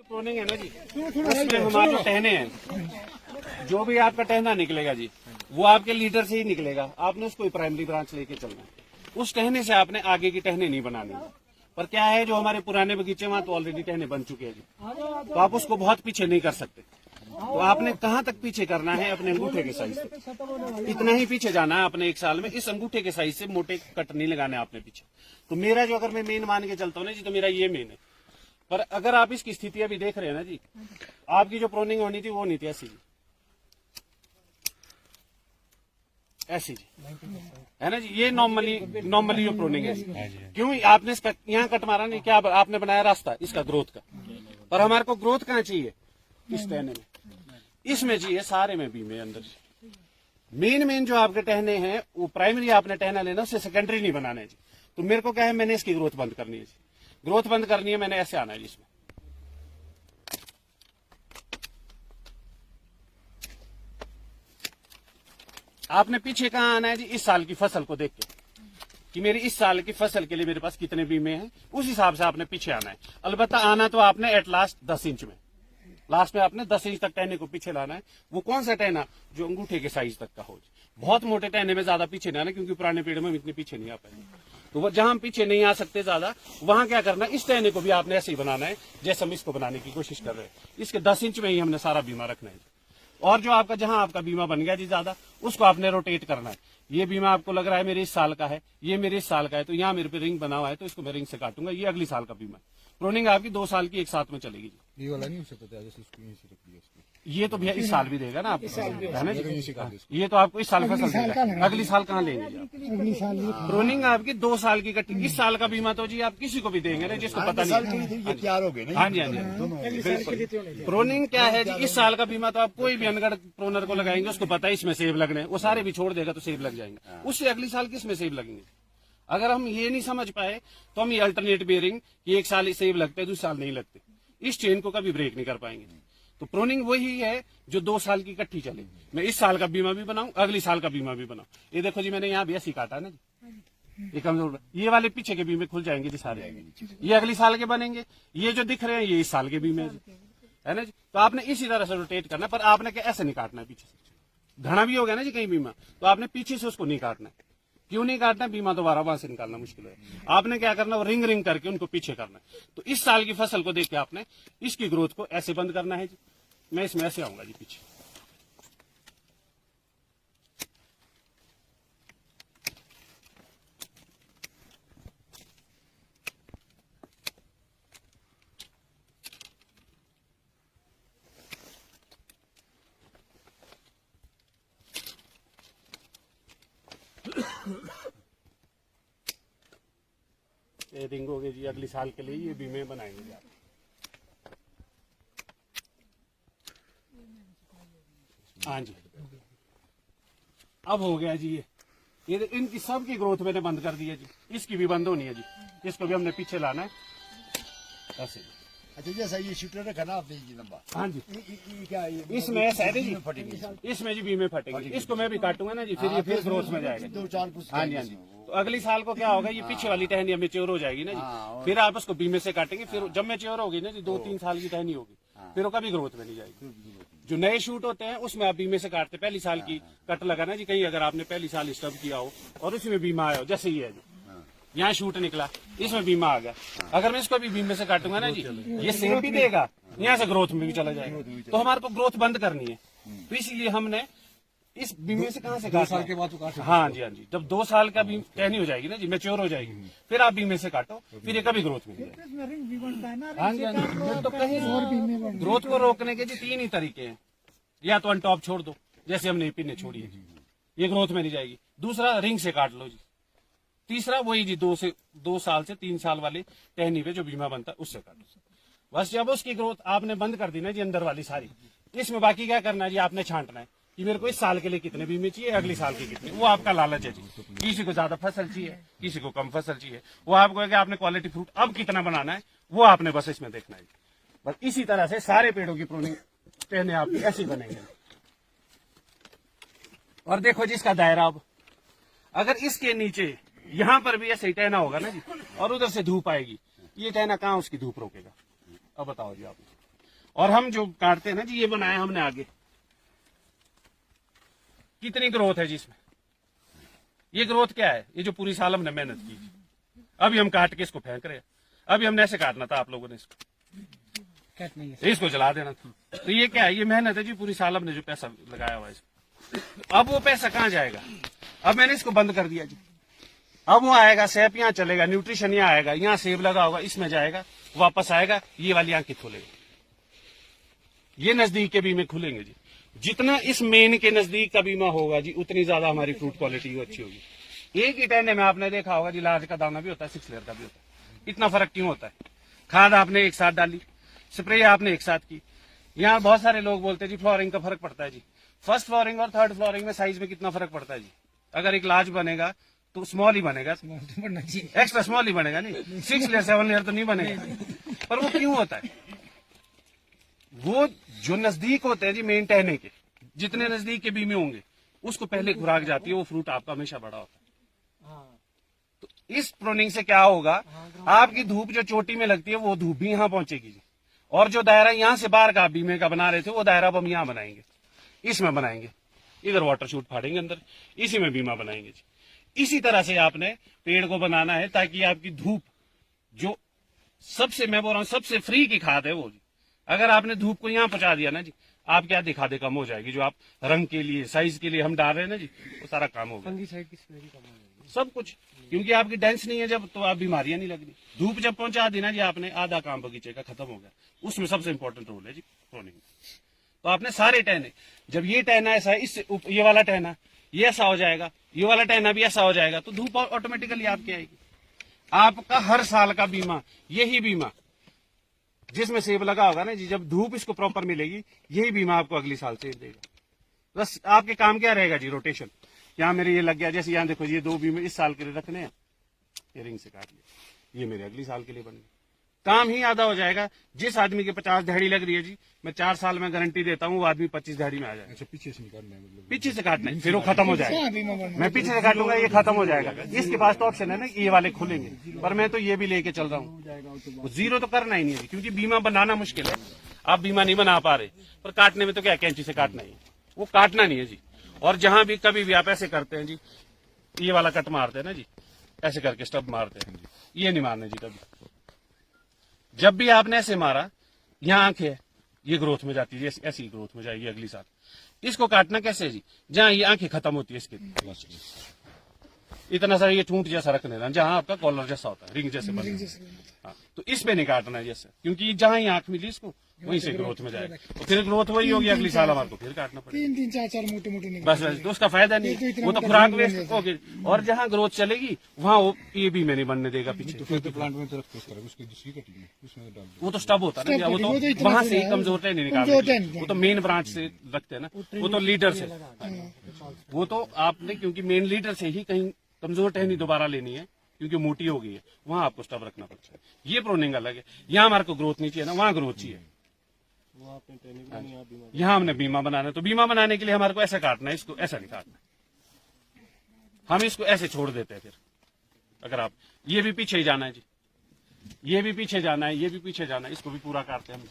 Proning है ना जी, उसमें हमारे जो टहने हैं, जो भी आपका टहना निकलेगा जी, वो आपके लीडर से ही निकलेगा। आपने उसको प्राइमरी ब्रांच लेके चलना है। उस टहने से आपने आगे की टहने नहीं बनानी है। पर क्या है, जो हमारे पुराने बगीचे वहां तो ऑलरेडी टहने बन चुके हैं जी, तो आप उसको बहुत पीछे नहीं कर सकते। तो आपने कहाँ तक पीछे करना है, अपने अंगूठे के साइज तक इतना ही पीछे जाना है अपने एक साल में। इस अंगूठे के साइज से मोटे कट नहीं लगाने आपने पीछे। तो मेरा जो, अगर मैं मेन मान के चलता हूँ ना जी, तो मेरा ये मेन है। पर अगर आप इसकी स्थिति अभी देख रहे हैं ना जी, आपकी जो प्रोनिंग होनी थी वो नहीं थी ऐसी जी, ऐसी जी, है ना जी। ये नॉर्मली जो प्रोनिंग है जी, क्यों आपने इसका यहाँ कट मारा नहीं, क्या आपने बनाया रास्ता इसका ग्रोथ का। पर हमारे को ग्रोथ कहाँ चाहिए, इस टहने में, इसमें चाहिए, सारे में भी में अंदर। मेन जो आपके टहने हैं वो प्राइमरी आपने टहना लेना, उससे सेकेंडरी नहीं बनाना है जी। तो मेरे को क्या है, मैंने इसकी ग्रोथ बंद करनी है जी, ग्रोथ बंद करनी है, मैंने ऐसे आना है जी। इसमें आपने पीछे कहाँ आना है जी, इस साल की फसल को देख के कि मेरी इस साल की फसल के लिए मेरे पास कितने बीमे हैं, उस हिसाब से आपने पीछे आना है। अलबत्ता आना तो आपने एट लास्ट 10 इंच में, लास्ट में आपने 10 इंच तक टहने को पीछे लाना है। वो कौन सा टहना, जो अंगूठे के साइज तक का हो। बहुत मोटे टहने में ज्यादा पीछे नहीं आना, क्योंकि पुराने पेड़ में हम इतने पीछे नहीं आ पाएंगे। तो वो जहां हम पीछे नहीं आ सकते ज्यादा, वहां क्या करना है, इस टहने को भी आपने ऐसे ही बनाना है जैसे हम इसको बनाने की कोशिश कर रहे हैं। इसके 10 इंच में ही हमने सारा बीमा रखना है। और जो आपका, जहां आपका बीमा बन गया जी ज्यादा, उसको आपने रोटेट करना है। ये बीमा आपको लग रहा है मेरे इस साल का है, ये मेरे इस साल का है, तो यहाँ मेरे पे रिंग बना हुआ है, तो इसको मैं रिंग से काटूंगा, ये अगली साल का बीमा है। प्रोनिंग आपकी 2 साल की एक साथ में चलेगी जी। ये वाला नहीं हो सकता, जैसे इसको यहीं से रख दिया इसको। ये तो भैया इस साल भी देगा ना आपको, है ना जी। ये तो आपको इस साल फसल देगा, अगली साल कहाँ लेंगे जी आप। प्रोनिंग आपकी 2 साल की कटी, इस साल का बीमा तो जी आप किसी को भी देंगे ना, जिसको पता नहीं। तैयार हो गए ना। हाँ जी, हाँ जी। प्रोनिंग क्या है जी, इस साल का बीमा तो आप कोई भी अनगढ़ प्रोनर को लगाएंगे, उसको पता है इसमें सेब लगने, वो सारे भी छोड़ देगा तो सेब लग जाएंगे, उससे अगली साल किस में सेब लगेंगे। अगर हम ये नहीं समझ पाए तो हम ये अल्टरनेट बेयरिंग कि एक साल सेब लगते हैं, दूसरे साल नहीं लगते, इस चेन को कभी ब्रेक नहीं कर पाएंगे। तो प्रोनिंग वही है जो 2 साल की इकट्ठी चले। मैं इस साल का बीमा भी बनाऊं, अगली साल का बीमा भी बनाऊं। ये देखो जी, मैंने यहाँ भी ऐसी काटा ना जी, ये कमजोर, ये वाले पीछे के बीमे खुल जाएंगे जी सारे, ये अगली साल के बनेंगे। ये जो दिख रहे हैं ये इस साल के बीमे है ना जी। तो आपने इसी तरह से रोटेट करना, पर आपने क्या ऐसे नहीं काटना है पीछे से। घना भी हो गया ना जी कहीं बीमा, तो आपने पीछे से उसको नहीं काटना है। क्यों नहीं काटना, बीमा दोबारा वहां से निकालना मुश्किल है। आपने क्या करना, वो रिंग करके उनको पीछे करना है। तो इस साल की फसल को देख के आपने इसकी ग्रोथ को ऐसे बंद करना है जी। मैं इसमें ऐसे आऊंगा जी पीछे, ये रिंग हो गई जी, अगली साल के लिए ये बीमे बनाएंगे आप। हाँ जी, अब हो गया जी ये इनकी सब की ग्रोथ मैंने बंद कर दी है जी, इसकी भी बंद होनी है जी, इसको भी हमने पीछे लाना है ऐसे। अच्छा, जैसा ये शूटर रखा ना आपने जी लंबा। हाँ जी, क्या ये इसमें ऐसा है जी, इसमें जी बीमे फटेंगे, इसको मैं भी काटूंगा ना जी, फिर ये फिर ग्रोथ में जाएगा। 2-4 कुछ। हाँ जी, हाँ जी। तो अगली साल को क्या होगा, ये पीछे वाली टहनी मेच्योर हो जाएगी ना जी, फिर आप उसको बीमे से काटेंगे, फिर जब मेच्योर होगी ना जी, 2-3 साल की टहनी होगी, फिर वो कभी ग्रोथ में नहीं जाएगी। जो नए शूट होते हैं उसमें आप बीमे से काटते, पहली साल की कट लगाना जी। कहीं अगर आपने पहली साल स्टब किया हो और उसमें बीमा आया हो, जैसे ही है जो यहाँ शूट निकला, इसमें बीमा आ गया, अगर मैं इसको भी बीमे से काटूंगा ना जी, ये सेब भी देगा, यहाँ से ग्रोथ में भी चला जाएगा। तो हमारे को ग्रोथ बंद करनी है, तो इसीलिए हमने इस बीमे से कहाँ से 2 साल के बाद तो काट। हाँ जी, हाँ जी। जब 2 साल का टहनी हो जाएगी ना जी, मैच्योर हो जाएगी, फिर आप बीमे से काटो, फिर ये कभी ग्रोथ में नहीं जाएगी। हाँ जी, हाँ जी। तो कहीं ग्रोथ को रोकने के जी 3 ही तरीके हैं, या तो अनटॉप छोड़ दो जैसे हमने पिन छोड़ी है, ये ग्रोथ में नहीं जाएगी। दूसरा रिंग से काट लो जी। तीसरा वही जी 2 साल से 3 साल वाले टहनी पे जो बीमा बनता है उससे काटो। बस जब उसकी ग्रोथ आपने बंद कर दी ना जी अंदर वाली सारी, इसमें बाकी क्या करना है जी, आपने छांटना है कि मेरे को इस साल के लिए कितने बीमे चाहिए, अगली साल के कितने। वो आपका लालच है जी, किसी को ज्यादा फसल चाहिए, किसी को कम फसल चाहिए, वो आपको है कि आपने क्वालिटी फ्रूट अब कितना बनाना है, वो आपने बस इसमें देखना है। बस इसी तरह से सारे पेड़ों की प्रूनिंग टहने आपकी ऐसी बनेंगे। और देखो जी इसका दायरा, अब अगर इसके नीचे यहाँ पर भी ऐसे ही टहना होगा ना जी, और उधर से धूप आएगी, ये टहना कहाँ उसकी धूप रोकेगा। अब बताओ जी आप, और हम जो काटते हैं ना जी, ये बनाया हमने आगे, कितनी ग्रोथ है जी इसमें। ये ग्रोथ क्या है, ये जो पूरी साल हमने मेहनत की, अभी हम काट के इसको फेंक रहे हैं। अभी हमने ऐसे काटना था, आप लोगों ने इसको जला देना था। तो ये क्या है, ये मेहनत है जी, पूरी साल हमने जो पैसा लगाया हुआ है इसको। अब वो पैसा कहाँ जाएगा, अब मैंने इसको बंद कर दिया जी। अब वो आएगा, सेब यहाँ चलेगा, न्यूट्रिशन यहाँ आएगा, यहाँ सेब लगा होगा, इसमें जाएगा, वापस आएगा, ये वाली आंखें खुलेगी, ये नजदीक के बीमे खुलेंगे जी। जितना इस मेन के नजदीक का बीमा होगा जी, उतनी ज्यादा हमारी फ्रूट क्वालिटी अच्छी होगी। एक ही टहने में आपने देखा होगा जी, लार्ज का दाना भी होता है, 6 लेयर का भी होता है। इतना फर्क क्यों होता है, खाद आपने एक साथ डाली, स्प्रे आपने एक साथ की। यहाँ बहुत सारे लोग बोलते हैं जी फ्लोरिंग का फर्क पड़ता है जी। फर्स्ट फ्लोरिंग और थर्ड फ्लोरिंग में साइज में कितना फर्क पड़ता है जी। अगर एक लार्ज बनेगा तो स्मॉल ही बनेगा, एक्स्ट्रा स्मॉल ही बनेगा, नहीं 6 लेयर 7 लेयर तो नहीं बनेगा। पर वो क्यों होता है, वो जो नजदीक होते हैं जी मेन टहने के, जितने नजदीक के बीमे होंगे उसको पहले खुराक जाती है, वो फ्रूट आपका हमेशा बड़ा होता है। तो इस प्रोनिंग से क्या होगा, आपकी धूप जो चोटी में लगती है वो धूप भी यहाँ पहुंचेगी जी। और जो दायरा यहाँ से बाहर का बीमे का बना रहे थे, वो दायरा अब हम यहाँ बनाएंगे, इसमें बनाएंगे, इधर वाटर शूट फाड़ेंगे अंदर, इसी में बीमा बनाएंगे जी। इसी तरह से आपने पेड़ को बनाना है, ताकि आपकी धूप जो सबसे, मैं बोल रहा हूँ सबसे फ्री की खाद है वो जी। अगर आपने धूप को यहाँ पहुंचा दिया ना जी, आप क्या दिखा दे कम हो जाएगी। जो आप रंग के लिए, साइज के लिए हम डाल रहे हैं ना जी, वो सारा काम हो गया, सब कुछ। क्योंकि आपकी डेंस नहीं है जब, तो आप बीमारियां नहीं लग रही। धूप जब पहुंचा दी ना जी आपने, आधा काम बगीचे का खत्म हो गया। उसमें सबसे इंपॉर्टेंट रोल है जी प्रोनिंग। तो आपने सारे टहने, जब ये टहना ऐसा है, इससे ये वाला टहना ये ऐसा हो जाएगा, ये वाला टहना भी ऐसा हो जाएगा, तो धूप ऑटोमेटिकली आपकी आएगी। आपका हर साल का बीमा, यही बीमा जिसमें सेब लगा होगा ना जी, जब धूप इसको प्रॉपर मिलेगी, यही बीमा आपको अगली साल सेब देगा। बस आपके काम क्या रहेगा जी, रोटेशन। यहाँ मेरे ये लग गया, जैसे यहाँ देखो ये 2 बीमे इस साल के लिए रखने हैं, ये रिंग से काट लिया, ये मेरे अगली साल के लिए बन गए। काम ही आधा हो जाएगा। जिस आदमी के 50 दिहाड़ी लग रही है जी, मैं 4 साल में गारंटी देता हूँ वो आदमी 25 दिहाड़ी में आ जाएगा। अच्छा, पीछे से निकालना है, मतलब पीछे से काटना है, फिर वो खत्म हो जाएगा। मैं पीछे से काटूंगा, ये खत्म हो जाएगा। इसके पास तो ऑप्शन है ना, ये वाले खुलेंगे, पर मैं तो ये भी लेके चल रहा हूँ। जीरो तो करना ही नहीं है, क्योंकि बीमा बनाना मुश्किल है। आप बीमा नहीं बना पा रहे, पर काटने में तो क्या, कैंची से काटना ही है, वो काटना नहीं है जी। और जहां भी कभी भी आप ऐसे करते हैं जी, ये वाला कट मारते हैं ना जी, ऐसे करके स्टब मारते हैं, ये नहीं मारना जी कभी। जब भी आपने ऐसे मारा, यहाँ आंखें है, ये ग्रोथ में जाती है, ऐसी ग्रोथ में जाएगी अगली साल। इसको काटना कैसे है जी, जहां ये आंखें खत्म होती है इसके, इतना सारा ये ठूंठ जैसा रखने देना, जहां आपका कॉलर जैसा होता है, रिंग जैसे बने। हाँ, तो इस पे नहीं काटना है जैसे, क्योंकि जहां ही आंख मिली इसको, वहीं से ग्रोथ में जाएगा। तो फिर ग्रोथ वही होगी, अगली साल हमारे को फिर काटना पड़ेगा। 3 4 मोटे मोटे बस बस, तो उसका फायदा नहीं, वो तो खुराक वेस्ट होगी। और जहाँ ग्रोथ चलेगी वहाँ वो ये भी नहीं बनने देगा पीछे। तो फिर तो प्लांट में तो रखते उसका, उसकी दूसरी कटिंग है, उसमें डाल दो। वो तो स्टब होता है ना, वो तो वहां से ही कमजोर टहनी निकालते, वो तो मेन ब्रांच से रखते हैं ना, वो तो लीडर से, वो तो आपने क्योंकि मेन लीडर से ही कहीं कमजोर टहनी दोबारा लेनी है, क्योंकि मोटी हो गई है, वहां आपको स्टब रखना पड़ता है। ये प्रोनिंग अलग है, यहाँ हमारे को ग्रोथ नहीं चाहिए ना, वहां ग्रोथ चाहिए। यहाँ हमने बीमा बनाना है, तो बीमा बनाने के लिए हमारे को ऐसा काटना है, इसको ऐसा नहीं काटना, हम इसको ऐसे छोड़ देते हैं। फिर अगर आप, ये भी पीछे ही जाना है जी, ये भी पीछे जाना है, ये भी पीछे जाना है, इसको भी पूरा काटते हैं हम।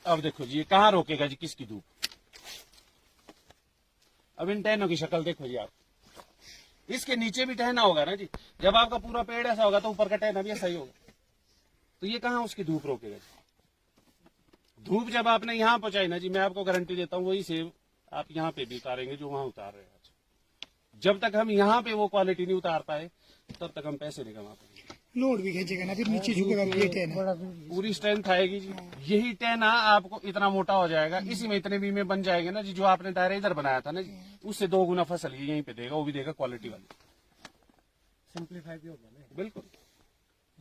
अब देखो जी, ये कहाँ रोकेगा जी किसकी धूप। अब इन टहनों की शक्ल देखो जी आप, इसके नीचे भी टहना होगा ना जी, जब आपका पूरा पेड़ ऐसा होगा तो ऊपर का टहना भी ऐसा ही होगा, तो ये कहाँ उसकी धूप रोकेगा जी। धूप जब आपने यहाँ पहुंचाई ना जी, मैं आपको गारंटी देता हूँ वही सेब आप यहाँ पे भी उतारेंगे जो वहां उतार रहे हैं आज। जब तक हम यहाँ पे वो क्वालिटी नहीं उतार पाए, तब तक हम पैसे नहीं कमा पाएंगे। लोड भी खींचेगा ना, फिर नीचे झुकेगा, ये टहना पूरी स्ट्रेंथ आएगी जी। यही टहना आपको इतना मोटा हो जाएगा, इसी में इतने बीमे बन जाएंगे ना जी, जो आपने दायरा इधर बनाया था ना जी, उससे 2 गुना फसल यहीं पे देगा, वो भी देगा क्वालिटी वाली। सिंप्लीफाई भी होगा ना, बिल्कुल।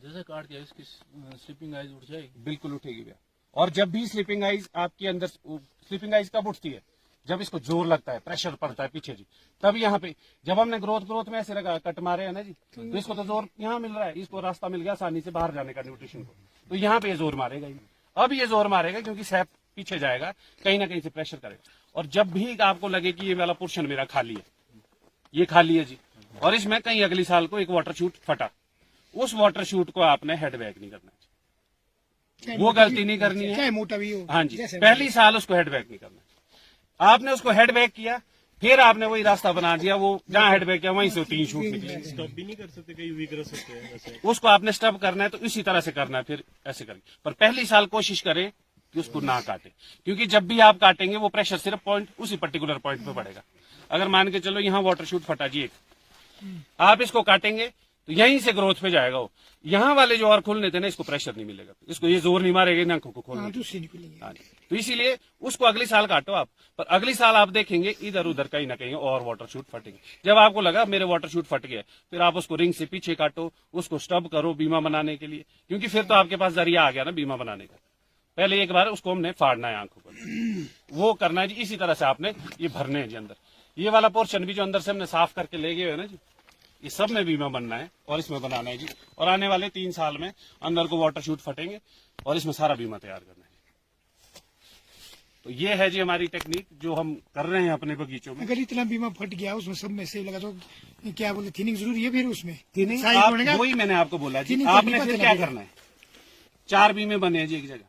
जैसे काट दिया इसकी स्लीपिंग आइज उठ जाएगी। बिल्कुल उठेगी भैया। और जब भी स्लीपिंग आइज आपके अंदर, स्लीपिंग आइज कब उठती है? जब इसको जोर लगता है, प्रेशर पड़ता है पीछे जी, तब यहाँ पे जब हमने ग्रोथ में ऐसे लगा कट मारे है ना जी, तो इसको तो जोर यहाँ मिल रहा है, इसको रास्ता मिल गया आसानी से बाहर जाने का न्यूट्रिशन को, तो यहाँ पे ये जोर मारेगा ही। अब ये जोर मारेगा क्योंकि सैप पीछे जाएगा, कहीं ना कहीं से प्रेशर करेगा। और जब भी आपको लगे कि ये वाला पोर्शन मेरा खाली है, ये खाली है जी, और इसमें कहीं अगली साल को एक वाटर शूट फटा, उस वाटर शूट को आपने हेड बैक नहीं करना है, वो गलती नहीं करनी है। चाहे मोटा भी हो। हाँ जी, जैसे पहली साल उसको हेड बैक नहीं करना। आपने उसको हेड बैक किया, फिर आपने वही रास्ता बना दिया, वो जहाँ हेड बैक किया वहीं से 3 शूट निकले। स्टॉप भी नहीं कर सकते, कहीं वीक रह सकते हैं ऐसे। उसको आपने स्टब करना है तो इसी तरह से करना है, फिर ऐसे करें। पर पहली साल कोशिश करें कि उसको ना काटे, क्योंकि जब भी आप काटेंगे वो प्रेशर सिर्फ पॉइंट, उसी पर्टिकुलर पॉइंट पे पड़ेगा। अगर मान के चलो यहाँ वाटर शूट फटा जी एक, आप इसको काटेंगे तो यहीं से ग्रोथ पे जाएगा वो। यहाँ वाले जो और खुलने थे ना, इसको प्रेशर नहीं मिलेगा, इसको ये जोर नहीं मारेगा ना आंखों को खोलने। हाँ, दूसरी निकलेंगे। हाँ जी। तो इसीलिए उसको अगली साल काटो आप, पर अगली साल आप देखेंगे इधर उधर कहीं ना कहीं और वाटर शूट फटेंगे। जब आपको लगा मेरे वाटर शूट फट गया, फिर आप उसको रिंग से पीछे काटो, उसको स्टब करो बीमा बनाने के लिए, क्योंकि फिर तो आपके पास जरिया आ गया ना बीमा बनाने का। पहले एक बार उसको हमने फाड़ना है आंखों को, वो करना है जी। इसी तरह से आपने ये भरने हैं जी अंदर, ये वाला पोर्शन भी जो अंदर से हमने साफ करके ले गए है ना जी, ये सब में बीमा बनना है और इसमें बनाना है जी। और आने वाले 3 साल में अंदर को वाटर शूट फटेंगे और इसमें सारा बीमा तैयार करना है। तो ये है जी हमारी टेक्निक जो हम कर रहे हैं अपने बगीचों में। अगर इतना बीमा फट गया उसमें सब में से लगा तो क्या बोले, थिनिंग जरूरी है फिर उसमें? थिनिंग साइज आप, बढ़ेगा? वही मैंने आपको बोला जी, थिनिंग आपने करनी फिर पड़ती क्या है। करना है, 4 बीमे बने हैं जी एक जगह,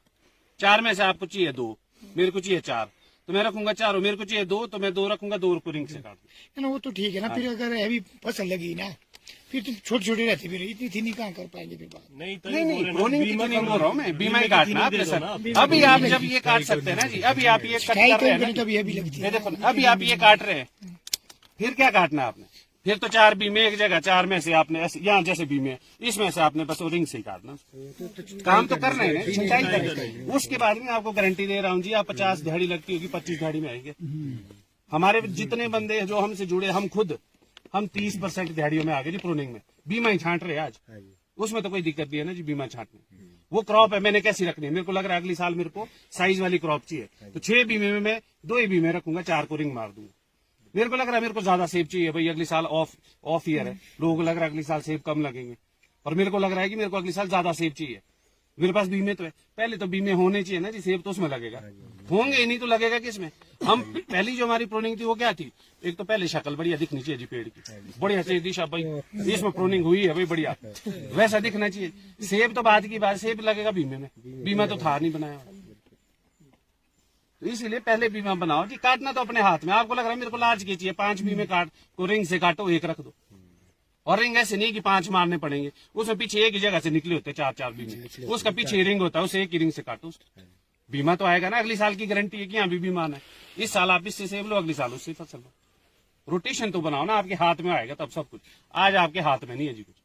4 में से आपको चाहिए 2, मेरे को चाहिए 4, तो मैं रखूंगा 4, मेरे को चाहिए 2 तो मैं 2 रखूंगा, 2 को रिंग से काट दूंगा। ना वो तो ठीक है ना, फिर अगर हैवी फसल लगी ना, फिर तो छोटे छोटे रहते, फिर इतनी थिनिंग कहाँ कर पाएंगे फिर बात। नहीं नहीं, प्रूनिंग की ट्रेनिंग बोल रहा हूँ मैं, बीमा ही काटना आपने सर। अभी आप जब ये काट सकते हैं ना जी, अभी आप ये कट कहीं कर रहे हैं कहीं ना, कभी हैवी लगती ये है। देखो ना, अभी आप ये काट रहे हैं, फिर क्या काटना है आपने? फिर तो 4 बीमे एक जगह, 4 में से आपने ऐसे यहाँ जैसे बीमे है, इसमें से आपने बस वो रिंग से ही काटना। काम तो करना है ना, सिंचाई करना। उसके बाद में आपको गारंटी दे रहा हूँ जी, आप 50 दिहाड़ी लगती होगी, 25 दिहाड़ी में आएंगे। हमारे जितने बंदे जो हमसे जुड़े, हम 30% दिहाड़ियों में आ गए जी प्रूनिंग में। बीमा ही छांट रहे आज, उसमें तो कोई दिक्कत नहीं है ना जी बीमा छांटने। वो क्रॉप है, मैंने कैसी रखनी है, मेरे को लग रहा है अगली साल मेरे को साइज वाली क्रॉप चाहिए, तो 6 बीमे में मैं 2 ही बीमे रखूंगा, 4 को रिंग मार दूंगा। मेरे को लग रहा है मेरे को ज्यादा सेब चाहिए भाई, अगली साल ऑफ ईयर है, लोगों को लग रहा है अगली साल सेब कम लगेंगे, और मेरे को लग रहा है कि मेरे को अगली साल ज्यादा सेब चाहिए। मेरे पास बीमे तो है, पहले तो बीमे होने चाहिए ना जी, सेब तो उसमें लगेगा, होंगे ही नहीं तो लगेगा किसमें। हम पहली जो हमारी प्रूनिंग थी वो क्या थी, एक तो पहले शक्ल बढ़िया दिखनी चाहिए जी पेड़ की, बढ़िया चाहिए दिशा भाई, इसमें प्रूनिंग हुई है भाई बढ़िया, वैसा दिखना चाहिए। सेब तो बाद की बात, सेब लगेगा बीमे में, बीमा तो था नहीं बनाया, तो इसीलिए पहले बीमा बनाओ जी। काटना तो अपने हाथ में, आपको लग रहा है मेरे को लाज की चाहिए, 5 बीमे काट को रिंग से काटो, 1 रख दो। और रिंग ऐसे नहीं कि 5 मारने पड़ेंगे, उसमें पीछे एक ही जगह से निकले होते 4 बीमे, उसका पीछे रिंग होता है, उसे एक ही रिंग से काटो, बीमा तो आएगा ना। अगली साल की गारंटी है कि यहाँ भी बीमा आना है, इस साल आप इससे सेब लो, अगली साल उससे फसल लो। रोटेशन तो बनाओ ना, आपके हाथ में आएगा तब सब कुछ, आज आपके हाथ में नहीं है जी कुछ,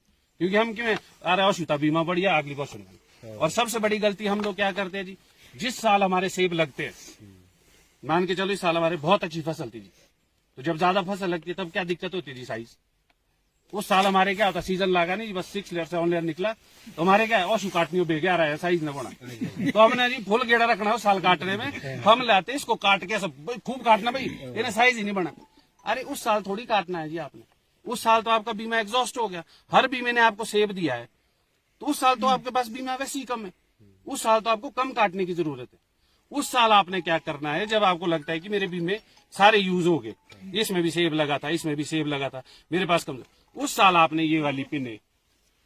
क्योंकि हम क्यों अरे अशुता बीमा बढ़िया, अगली बार सुन। और सबसे बड़ी गलती हम लोग क्या करते हैं जी, जिस साल हमारे सेब लगते हैं, मान के चलो इस साल हमारे बहुत अच्छी फसल थी जी, तो जब ज्यादा फसल लगती है तब क्या दिक्कत होती है जी, साइज। उस साल हमारे क्या होता, सीजन लगा नहीं जी, बस 6 लेयर 7 लेयर निकला, तो हमारे क्या है औसू काटनी बेगे आ रहा है, साइज न बना, तो हमने जी फुल गेड़ा रखना है साल काटने में, हम लाते इसको काट के सब खूब काटना भाई, इन्हें साइज ही नहीं बना। अरे उस साल थोड़ी काटना है जी आपने, उस साल तो आपका बीमा एग्जॉस्ट हो गया, हर बीमे ने आपको सेब दिया है, तो उस साल तो आपके पास बीमा वैसे ही कम है, उस साल तो आपको कम काटने की जरूरत है। उस साल आपने क्या करना है, जब आपको लगता है कि मेरे बीमे सारे यूज हो गए, इसमें भी सेब लगा था, इसमें भी सेब लगा था, मेरे पास कम, उस साल आपने ये वाली पिने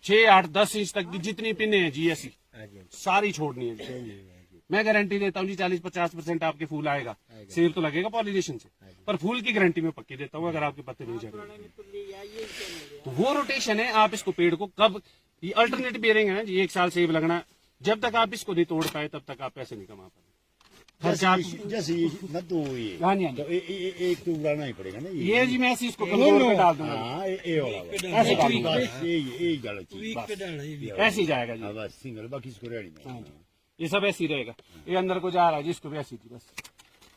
6, 8, 10 इंच तक की जितनी पिने हैं जी ऐसी सारी छोड़नी है जी। मैं गारंटी देता हूँ जी 40-50% आपके फूल आएगा, सेब तो लगेगा पॉलिनेशन से, पर फूल की गारंटी में पक्की देता हूँ अगर आपके पत्ते नहीं झड़ रहे। तो वो रोटेशन है, आप इसको पेड़ को कब, ये अल्टरनेट बेयरिंग है जी, 1 साल सेब लगना, जब तक आप इसको नहीं तोड़ पाए तब तक आप पैसे नहीं कमा पाए। जैसे ये न तो ये हाँ जी, हाँ जी। तो एक तो उड़ाना ही पड़ेगा ना ये जी मैं इसको कंट्रोल पे डाल दूंगा, हाँ ये वाला ऐसे डालूंगा, बस ये डालो चीज बस ऐसे ही जाएगा जी। हाँ बस सिंगल बाकी इसको रेडी में हाँ जी, ये सब ऐसे ही रहेगा, ये अंदर को जा रहा है जिसको भी ऐसी थी, बस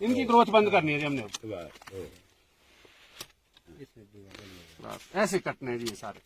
इनकी ग्रोथ बंद करनी है जी हमने, बस ऐसे कटने हैं जी ये सारे।